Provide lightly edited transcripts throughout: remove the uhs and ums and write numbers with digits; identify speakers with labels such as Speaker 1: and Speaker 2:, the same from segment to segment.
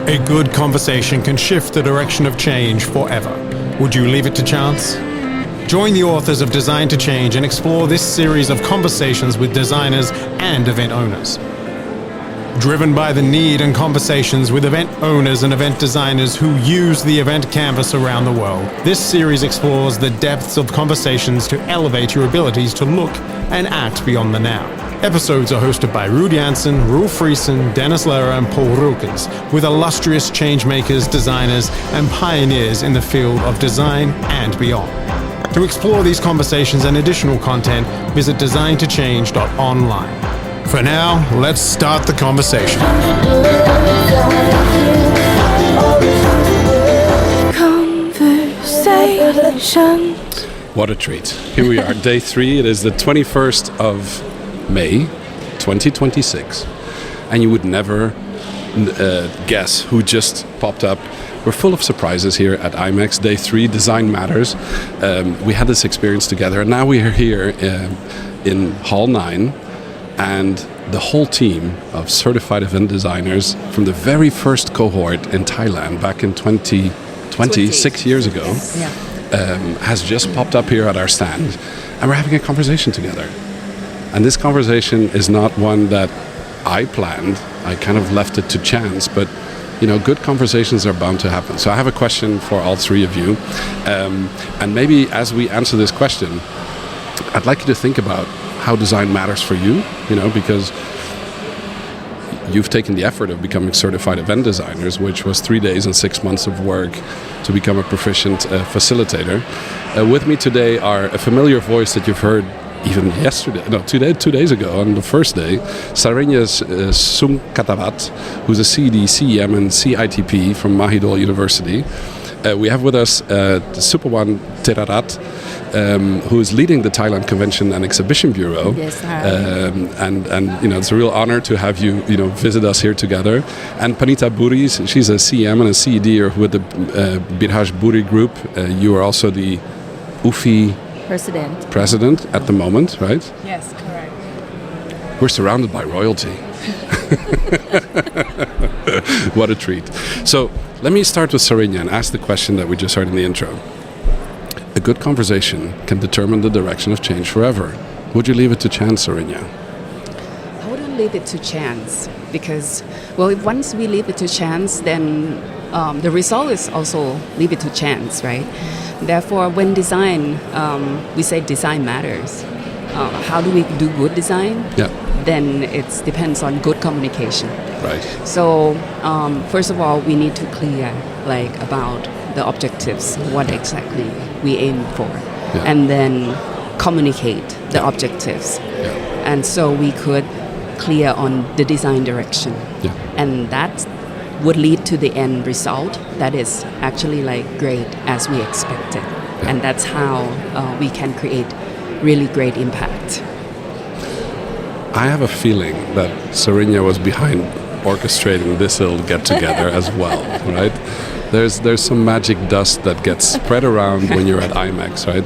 Speaker 1: A good conversation can shift the direction of change forever. Would you leave it to chance? Join the authors of Design to Change and explore this series of conversations with designers and event owners. Driven by the need and conversations with event owners and event designers who use the event canvas around the world, this series explores the depths of conversations to elevate your abilities to look and act beyond the now. Episodes are hosted by Ruud Janssen, Roel Friesen, Dennis Lehrer and Paul Rookens, with illustrious changemakers, designers and pioneers in the field of design and beyond. To explore these conversations and additional content, visit designtochange.online. For now, let's start the conversation.
Speaker 2: Conversations.
Speaker 3: What a treat. Here we are, day 3. It is the 21st of May 2026. And you would never guess who just popped up. We're full of surprises here at IMEX, day 3, Design Matters. We had this experience together, and now we are here in Hall 9. And the whole team of certified event designers from the very first cohort in Thailand back in 2020, 6 years ago, has just popped up here at our stand. And we're having a conversation together. And this conversation is not one that I planned. I kind of left it to chance, but you know, good conversations are bound to happen. So I have a question for all three of you. And maybe as we answer this question, I'd like you to think about how design matters for you, you know, because you've taken the effort of becoming certified event designers, which was 3 days and 6 months of work to become a proficient facilitator. With me today are a familiar voice that you've heard even yesterday, no, 2 days ago on the first day, Sarinya's Sungkatavat, who's a CD, CEM and CITP from Mahidol University. We have with us Supawan Teerarat, who is leading the Thailand Convention and Exhibition Bureau.
Speaker 4: Yes, hi.
Speaker 3: And you know, it's a real honor to have you, you know, visit us here together. And Panittha Buri, she's a CM and a CED with the Birhaj Buri group. You are also the UFI president at the moment, right?
Speaker 4: Yes, correct.
Speaker 3: We're surrounded by royalty. What a treat. So let me start with Sarinya and ask the question that we just heard in the intro. A good conversation can determine the direction of change forever. Would you leave it to chance, Sarinya?
Speaker 5: I wouldn't leave it to chance because, well, if once we leave it to chance, then the result is also leave it to chance, right? Therefore, when design, we say design matters. How do we do good design?
Speaker 3: Yeah.
Speaker 5: Then it depends on good communication.
Speaker 3: Right.
Speaker 5: So, first of all, we need to clear about the objectives, what exactly we aim for, and then communicate the objectives.
Speaker 3: Yeah.
Speaker 5: And so we could clear on the design direction.
Speaker 3: Yeah.
Speaker 5: And that would lead to the end result that is actually great as we expected.
Speaker 3: Yeah.
Speaker 5: And that's how we can create really great impact.
Speaker 3: I have a feeling that Sarinya was behind orchestrating this little get-together as well, right? There's some magic dust that gets spread around when you're at IMEX, right?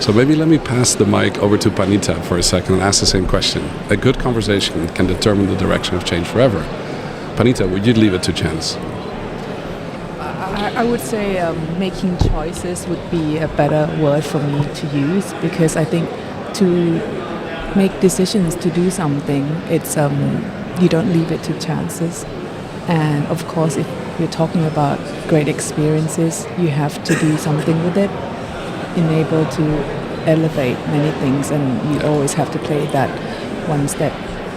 Speaker 3: So maybe let me pass the mic over to Panittha for a second and ask the same question. A good conversation can determine the direction of change forever. Panittha, would you leave it to chance?
Speaker 2: I would say making choices would be a better word for me to use, because I think to make decisions to do something, it's you don't leave it to chances. And of course, if you're talking about great experiences, you have to do something with it, enable to elevate many things, and you always have to play that one step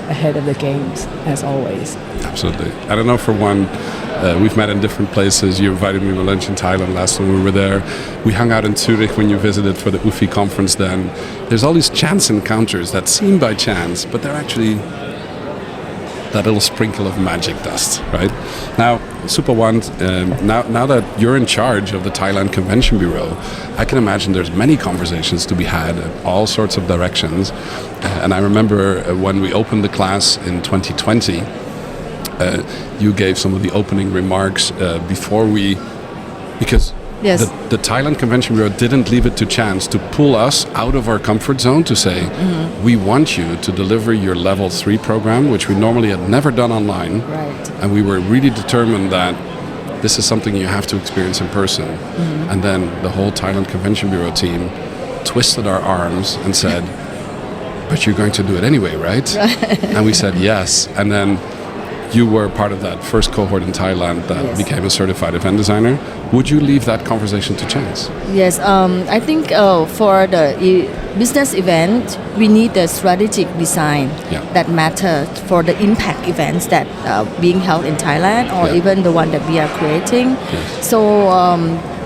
Speaker 2: ahead of the games, as always.
Speaker 3: Absolutely. I don't know, for one, we've met in different places. You invited me to lunch in Thailand last time we were there. We hung out in Zurich when you visited for the UFI conference then. There's all these chance encounters that seem by chance, but they're actually that little sprinkle of magic dust, right? Now, Supawan, now that you're in charge of the Thailand Convention Bureau, I can imagine there's many conversations to be had in all sorts of directions. And I remember when we opened the class in 2020, you gave some of the opening remarks because
Speaker 4: Yes.
Speaker 3: The Thailand Convention Bureau didn't leave it to chance to pull us out of our comfort zone to say, we want you to deliver your level 3 program, which we normally had never done online.
Speaker 4: Right.
Speaker 3: And we were really determined that this is something you have to experience in person. And then the whole Thailand Convention Bureau team twisted our arms and said, but you're going to do it anyway, right? And we said yes. And then you were part of that first cohort in Thailand that
Speaker 4: Yes.
Speaker 3: became a certified event designer. Would you leave that conversation to chance?
Speaker 4: Yes, I think for the business event, we need the strategic design
Speaker 3: Yeah.
Speaker 4: that matter for the impact events that being held in Thailand or
Speaker 3: Yeah.
Speaker 4: even the one that we are creating.
Speaker 3: Yes.
Speaker 4: So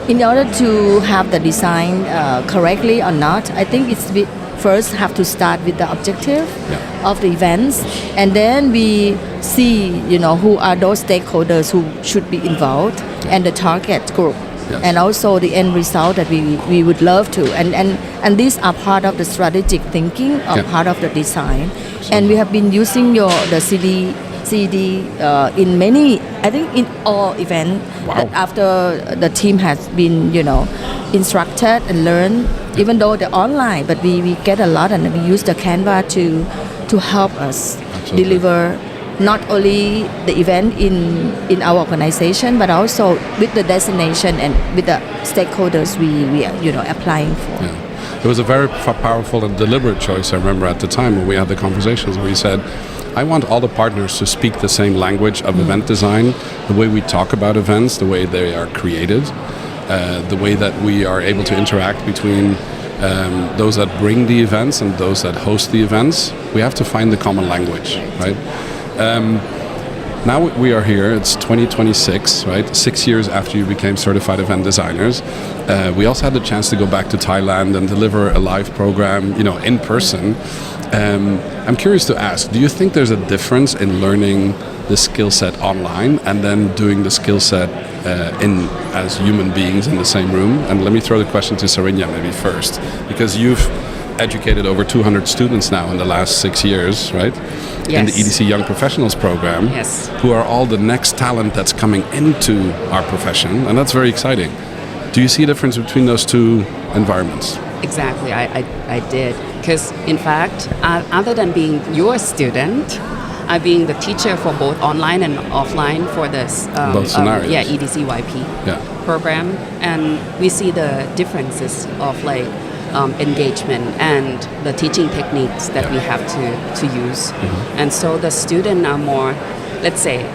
Speaker 4: in order to have the design correctly or not, I think it's first have to start with the objective
Speaker 3: Yeah.
Speaker 4: of the events, and then we see, who are those stakeholders who should be involved and the target group.
Speaker 3: Yes.
Speaker 4: And also the end result that we would love to, and these are part of the strategic thinking of
Speaker 3: Yeah.
Speaker 4: part of the design. And we have been using the CD in many, I think in all events.
Speaker 3: Wow.
Speaker 4: That after the team has been instructed and learned, even though they're online, but we get a lot, and we use the Canva to help us
Speaker 3: Absolutely.
Speaker 4: deliver not only the event in our organization, but also with the destination and with the stakeholders we are applying for.
Speaker 3: Yeah. It was a very powerful and deliberate choice, I remember at the time when we had the conversations where we said, I want all the partners to speak the same language of event design, the way we talk about events, the way they are created, the way that we are able to interact between those that bring the events and those that host the events. We have to find the common language, right? Now we are here, it's 2026, right? 6 years after you became certified event designers. We also had the chance to go back to Thailand and deliver a live program, in person. I'm curious to ask, do you think there's a difference in learning the skill set online and then doing the skill set as human beings in the same room? And let me throw the question to Sarinya maybe first, because you've educated over 200 students now in the last 6 years, right? In the
Speaker 5: Yes.
Speaker 3: EDC Young Professionals program,
Speaker 5: Yes.
Speaker 3: who are all the next talent that's coming into our profession, and that's very exciting. Do you see a difference between those two environments?
Speaker 5: Exactly, I did. Because in fact, other than being your student, I'm being the teacher for both online and offline for this
Speaker 3: Both scenarios.
Speaker 5: EDCYP
Speaker 3: Yeah.
Speaker 5: program, and we see the differences of engagement and the teaching techniques that we have to use. And so the students are more, let's say,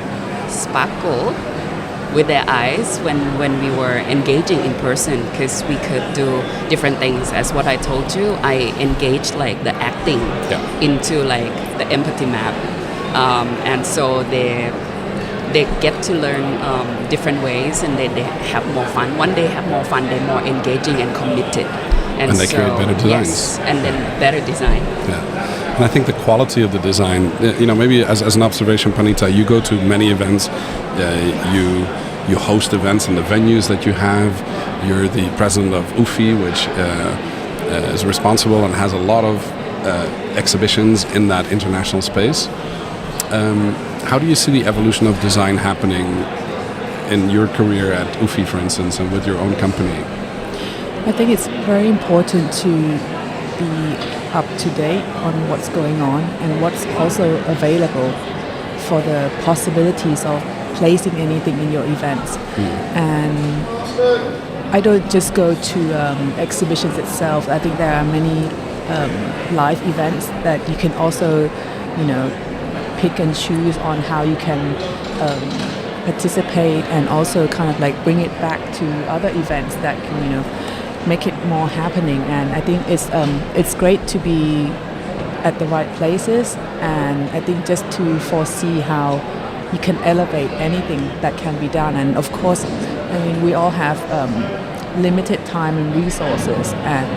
Speaker 5: sparkle with their eyes when we were engaging in person, because we could do different things. As what I told you, I engaged the acting into the empathy map, and so they get to learn different ways, and they have more fun. When they have more fun, they're more engaging and committed.
Speaker 3: And they create better designs.
Speaker 5: Yes, and then better design.
Speaker 3: Yeah. And I think the quality of the design, maybe as an observation, Panittha, you go to many events, you host events in the venues that you have. You're the president of UFI, which is responsible and has a lot of exhibitions in that international space. How do you see the evolution of design happening in your career at UFI, for instance, and with your own company?
Speaker 2: I think it's very important to be up to date on what's going on and what's also available for the possibilities of placing anything in your events. And I don't just go to exhibitions itself. I think there are many live events that you can also, pick and choose on how you can participate, and also kind of bring it back to other events that can, make it more happening. And I think it's great to be at the right places, and I think just to foresee how you can elevate anything that can be done. And of course, we all have limited time and resources, and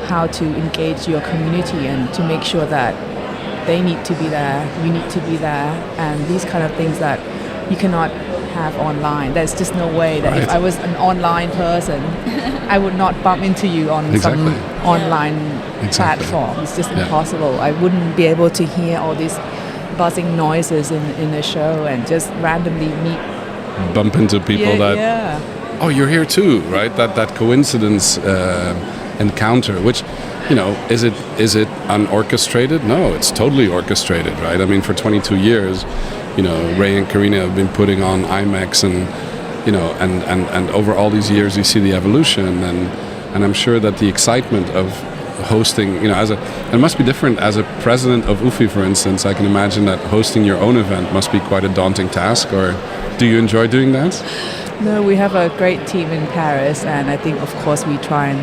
Speaker 2: how to engage your community and to make sure that they need to be there, you need to be there, and these kind of things that you cannot have online. There's just no way that if I was an online person, I would not bump into you on some online platform. It's just impossible. I wouldn't be able to hear all these buzzing noises in a show and just randomly meet.
Speaker 3: Bump into people that oh, you're here too, right? That coincidence encounter, which, is it unorchestrated? No, it's totally orchestrated, right? I mean, for 22 years, Ray and Karina have been putting on IMAX, and and over all these years, you see the evolution, and I'm sure that the excitement of hosting, it must be different as a president of UFI, for instance. I can imagine that hosting your own event must be quite a daunting task. Or do you enjoy doing that?
Speaker 2: No, we have a great team in Paris, and I think, of course, we try and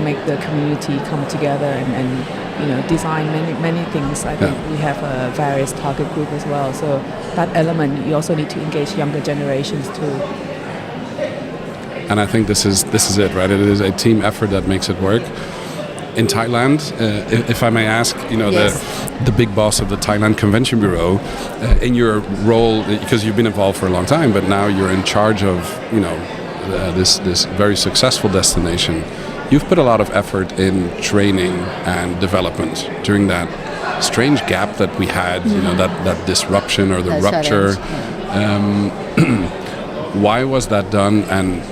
Speaker 2: make the community come together and design many things. I think we have a various target group as well. So that element, you also need to engage younger generations too.
Speaker 3: And I think this is it, right? It is a team effort that makes it work. In Thailand, if I may ask,
Speaker 4: Yes.
Speaker 3: the big boss of the Thailand Convention Bureau, in your role, because you've been involved for a long time, but now you're in charge of, this very successful destination. You've put a lot of effort in training and development during that strange gap that we had, that disruption or the
Speaker 4: That
Speaker 3: rupture.
Speaker 4: challenge,
Speaker 3: Why was that done, and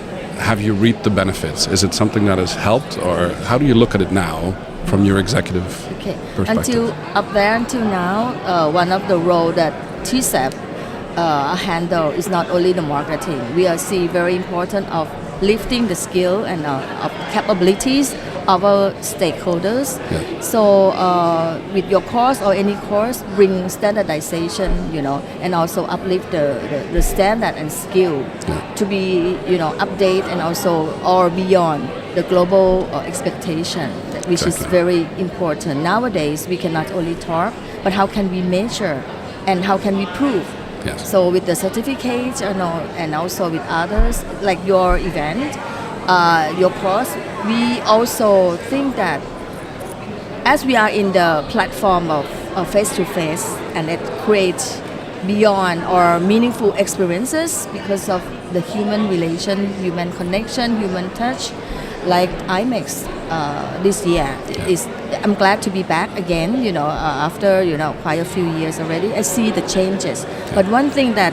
Speaker 3: have you reaped the benefits? Is it something that has helped, or how do you look at it now from your executive
Speaker 4: Okay.
Speaker 3: perspective?
Speaker 4: Until now, one of the roles that TSAP handle is not only the marketing. We see very important of lifting the skill and of capabilities of our stakeholders.
Speaker 3: Yeah.
Speaker 4: So with your course or any course, bring standardization, and also uplift the standard and skill to be, update and also or beyond the global expectation, which is
Speaker 3: Exactly.
Speaker 4: very important. Nowadays, we cannot only talk, but how can we measure and how can we prove?
Speaker 3: Yes.
Speaker 4: So with the certificates, and also with others, like your event, your course, we also think that as we are in the platform of face-to-face, and it creates beyond or meaningful experiences because of the human relation, human connection, human touch, like IMAX this year. I'm glad to be back again, after, quite a few years already. I see the changes. But one thing that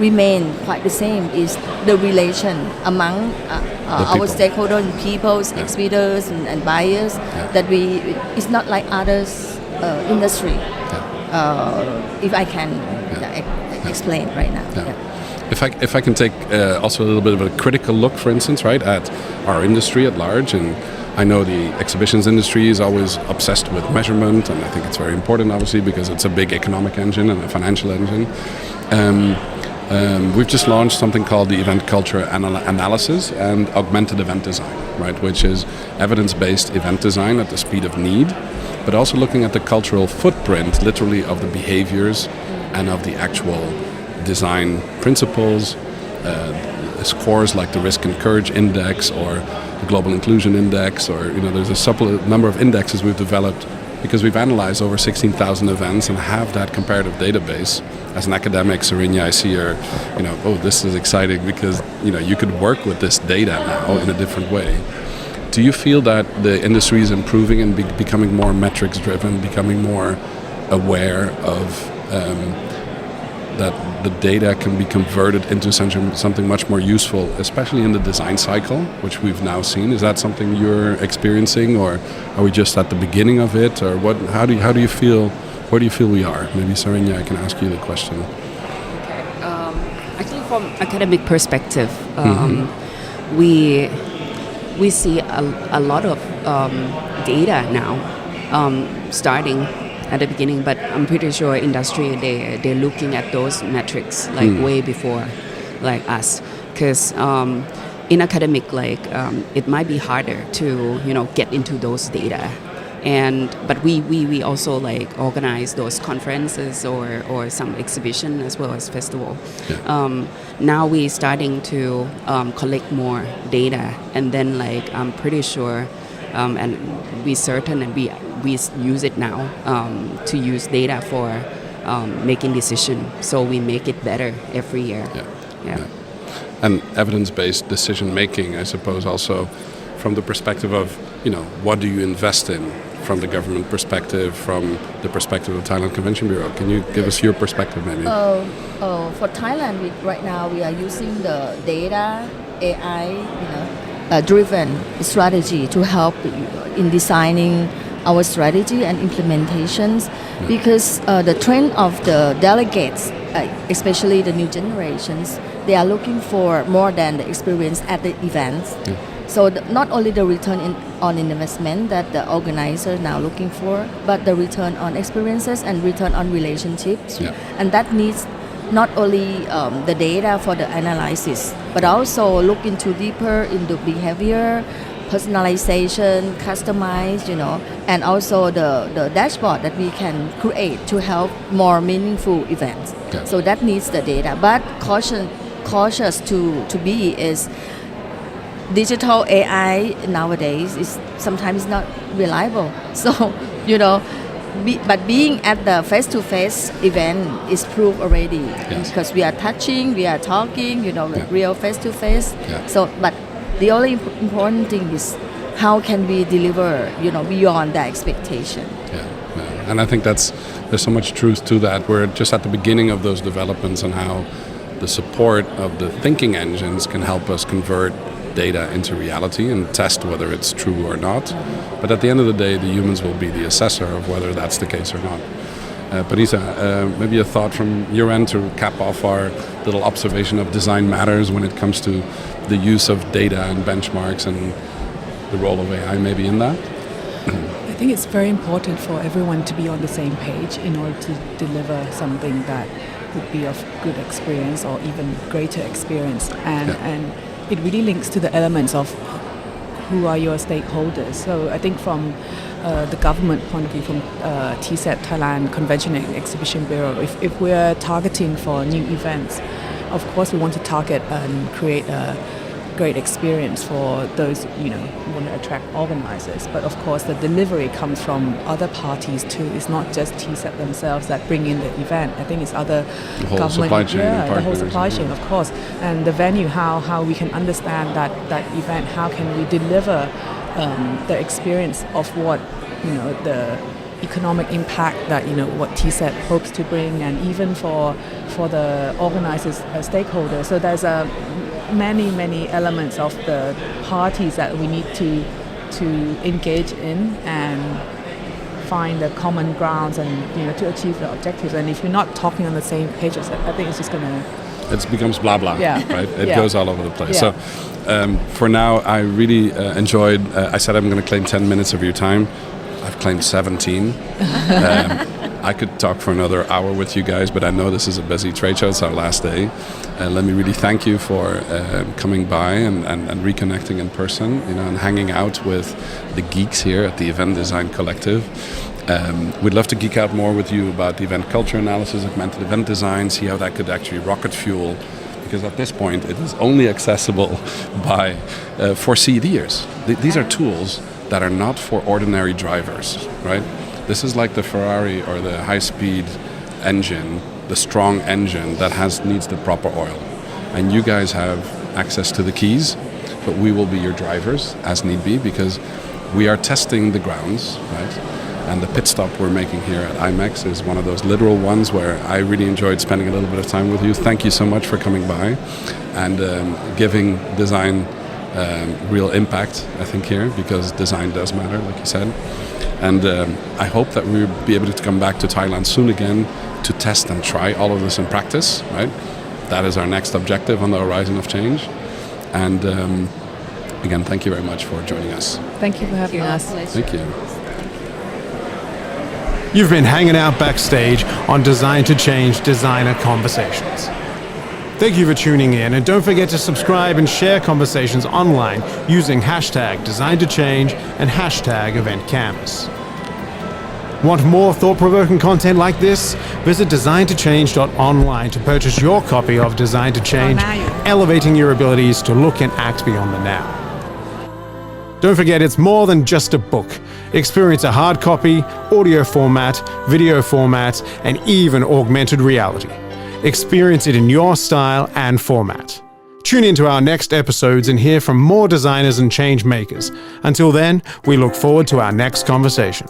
Speaker 4: remain quite the same is the relation among our
Speaker 3: people.
Speaker 4: stakeholders and peoples, exhibitors and buyers, that it's not like others industry. If I can explain right now.
Speaker 3: Yeah. If I can take also a little bit of a critical look, for instance, right, at our industry at large, and I know the exhibitions industry is always obsessed with measurement, and I think it's very important, obviously, because it's a big economic engine and a financial engine. We've just launched something called the Event Culture Analysis and Augmented Event Design, right, which is evidence-based event design at the speed of need, but also looking at the cultural footprint, literally, of the behaviors and of the actual design principles, scores like the Risk and Courage Index or the Global Inclusion Index, or there's a number of indexes we've developed because we've analyzed over 16,000 events and have that comparative database. As an academic, Sarinya, I see her, this is exciting because you could work with this data now in a different way. Do you feel that the industry is improving and becoming more metrics driven, becoming more aware of that the data can be converted into something much more useful, especially in the design cycle, which we've now seen? Is that something you're experiencing, or are we just at the beginning of it, or what? How do you feel? Where do you feel we are? Maybe Sarinya, I can ask you the question.
Speaker 5: Actually, from academic perspective, we see a lot of data now, starting at the beginning, but I'm pretty sure industry they're looking at those metrics like way before like us, because in academic it might be harder to get into those data, but we also organize those conferences or some exhibition as well as festival. Now we're starting to collect more data, and then I'm pretty sure and we certain and we use it now to use data for making decision, so we make it better every year. Yeah.
Speaker 3: And evidence-based decision making, I suppose, also from the perspective of what do you invest in, from the government perspective, from the perspective of Thailand Convention Bureau. Can you give us your perspective, maybe?
Speaker 4: For Thailand, right now we are using the data AI, driven strategy to help in designing our strategy and implementations, because the trend of the delegates, especially the new generations, they are looking for more than the experience at the events. So not only the return on investment that the organizer now looking for, but the return on experiences and return on relationships. And that needs not only the data for the analysis, but also look into deeper into behavior, personalization, customize, and also the dashboard that we can create to help more meaningful events. So that needs the data. But cautious to be is digital AI nowadays is sometimes not reliable. So, but being at the face-to-face event is proof already, because we are touching, we are talking, real face-to-face. So, but the only important thing is how can we deliver, beyond that expectation.
Speaker 3: And I think there's so much truth to that. We're just at the beginning of those developments and how the support of the thinking engines can help us convert data into reality and test whether it's true or not. But at the end of the day, the humans will be the assessor of whether that's the case or not. Panittha, maybe a thought from your end to cap off our little observation of design matters when it comes to the use of data and benchmarks and the role of AI maybe in that?
Speaker 2: I think it's very important for everyone to be on the same page in order to deliver something that would be of good experience or even greater experience. And it really links to the elements of who are your stakeholders. So I think from the government point of view, from TSET, Thailand Convention and Exhibition Bureau, if we're targeting for new events, of course we want to target and create a great experience for those, who want to attract organizers. But of course the delivery comes from other parties too. It's not just TSET themselves that bring in the event. I think it's other government,
Speaker 3: supply chain
Speaker 2: the whole supply chain, of course. And the venue, how we can understand that event, how can we deliver the experience of what, the economic impact that, what TSET hopes to bring, and even for the organizers, stakeholders. So there's many elements of the parties that we need to engage in and find the common grounds and to achieve the objectives. And if you're not talking on the same page, I think it's just gonna.
Speaker 3: It becomes blah blah, right? It goes all over the place.
Speaker 2: Yeah.
Speaker 3: So for now, I really enjoyed. I said I'm going to claim 10 minutes of your time. I've claimed 17. I could talk for another hour with you guys, but I know this is a busy trade show. It's our last day. Let me really thank you for coming by and reconnecting in person, and hanging out with the geeks here at the Event Design Collective. We'd love to geek out more with you about the event culture analysis, augmented event design, see how that could actually rocket fuel, because at this point it is only accessible for CDers. These are tools that are not for ordinary drivers, right? This is like the Ferrari or the high-speed engine, the strong engine that needs the proper oil. And you guys have access to the keys, but we will be your drivers as need be, because we are testing the grounds, right? And the pit stop we're making here at IMEX is one of those literal ones where I really enjoyed spending a little bit of time with you. Thank you so much for coming by and giving design real impact, I think, here, because design does matter, like you said. And I hope that we'll be able to come back to Thailand soon again to test and try all of this in practice, right? That is our next objective on the horizon of change. And again, thank you very much for joining us.
Speaker 2: Thank you for having us.
Speaker 3: Thank you.
Speaker 1: You've been hanging out backstage on Design to Change Designer Conversations. Thank you for tuning in, and don't forget to subscribe and share conversations online using hashtag Design to Change and hashtag Event Canvas. Want more thought-provoking content like this? Visit designtochange.online to purchase your copy of Design to Change, elevating your abilities to look and act beyond the now. Don't forget, it's more than just a book. Experience a hard copy, audio format, video format, and even augmented reality. Experience it in your style and format. Tune into our next episodes and hear from more designers and change makers. Until then, we look forward to our next conversation.